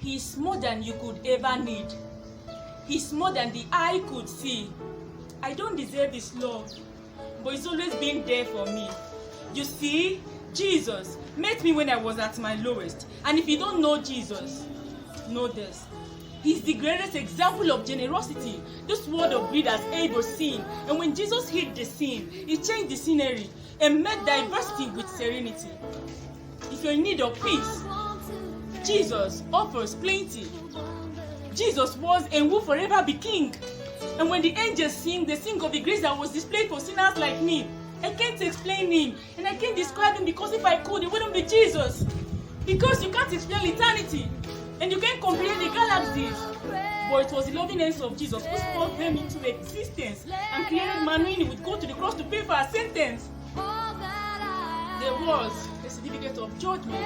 He's more than you could ever need. He's more than the eye could see. I don't deserve His love, but He's always been there for me. You see, Jesus met me when I was at my lowest. And if you don't know Jesus, know this. He's the greatest example of generosity this world of greed has ever seen. And when Jesus hit the scene, He changed the scenery and met diversity with serenity. If you're in need of peace, Jesus offers plenty. Jesus was and will forever be King. And when the angels sing, they sing of the grace that was displayed for sinners like me. I can't explain Him, and I can't describe Him, because if I could, it wouldn't be Jesus. Because you can't explain eternity, and you can't comprehend the galaxies. But it was the loving hands of Jesus who spoke them into existence and created man when He would go to the cross to pay for our sentence. There was a certificate of judgment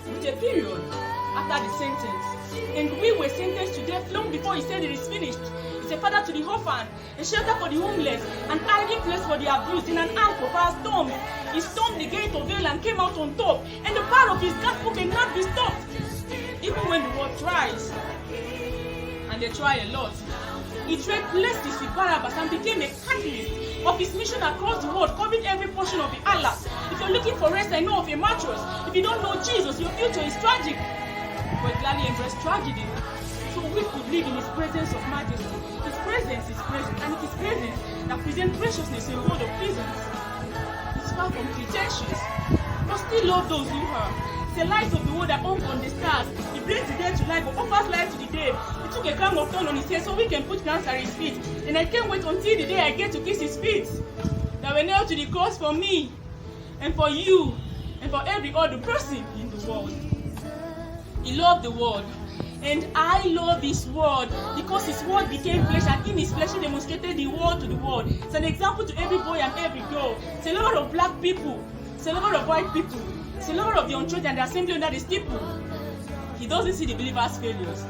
with a period after the sentence. And we were sentenced to death long before He said it is finished. He's a father to the orphan, a shelter for the homeless, an hiding place for the abused, in an anchor for our storms. He stormed the gate of hell and came out on top, and the power of His gospel cannot be stopped. Even when the world tries, and they try a lot, He traded places with Barabbas and became a catalyst of His mission across the world, covering every portion of the Allah. If you're looking for rest, I know of a mattress. If you don't know Jesus, your future is tragic. But gladly embrace tragedy, so we could live in His presence of majesty. His presence is present, and it is presence that presents preciousness in a world of prisons. It's far from pretentious, but still love those who are. It's the light of the world that hung on the stars. He brings the dead to life, but offers life to the dead. He took a crown of thorns on His head so we can put crowns at His feet. And I can't wait until the day I get to kiss His feet, that were nailed to the cross for me, and for you, and for every other person in the world. He loved the world, and I love His word, because His word became flesh, and in His flesh He demonstrated the word to the world. It's an example to every boy and every girl. It's a lot of black people, it's a lot of white people, it's a lot of the unchurched and the assembly under the steeple. He doesn't see the believers' failures,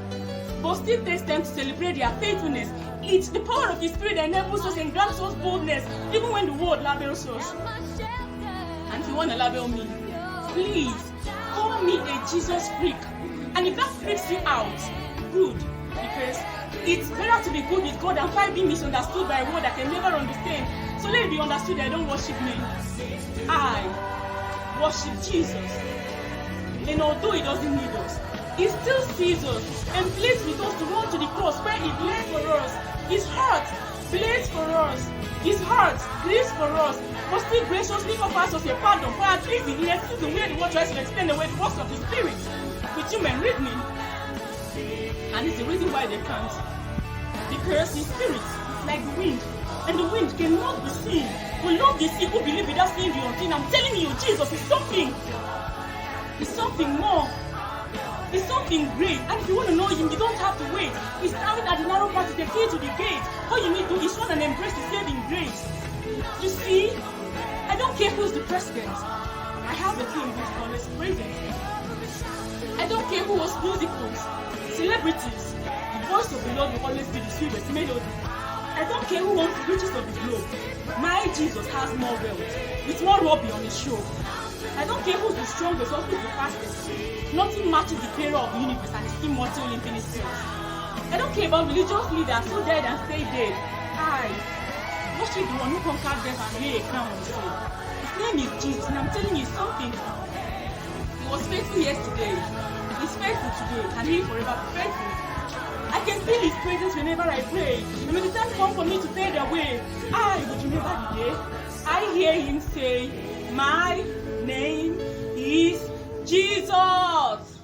but still takes time to celebrate their faithfulness. It's the power of His Spirit that enables us and grants us boldness, even when the world labels us. And if you want to label me, please call me a Jesus freak. And if that freaks you out, good. Because it's better to be good with God than fight being misunderstood by a word that I can never understand. So let it be understood that I don't worship men. I worship Jesus. And although He doesn't need us, He still sees us and pleads with us to run to the cross where He bled for us. His heart bleds for us. His heart grieves for us. But still graciously offers us a pardon for at least in the season where the world tries to explain away the works of His Spirit. With human reasoning. And it's the reason why they can't. Because His Spirit is like the wind, and the wind cannot be seen. We love the sea who believe without seeing the unseen. I'm telling you, Jesus is something. He's something more. He's something great. And if you want to know Him, you don't have to wait. He's standing at the narrow path, the key to the gate. All you need to do is run and embrace His saving grace. You see, I don't care who's the president. I have a king who's always present. I don't care who hosts musicals, celebrities. The voice of the Lord will always be the sweetest melody. I don't care who owns the riches of the globe. My Jesus has more wealth, with more Robbie on His show. I don't care who's the strongest or who's the fastest. Nothing matches the creator of the universe and His immortal infinite self. I don't care about religious leaders who died and stay dead. I worship the one who conquered death and lay a crown on His head. His name is Jesus, and I'm telling you something. He was faithful yesterday. He's faithful today, and He will forever be faithful. I can feel His presence whenever I pray. And when the time comes for me to fade away, I would remember the day I hear Him say, my name is Jesus.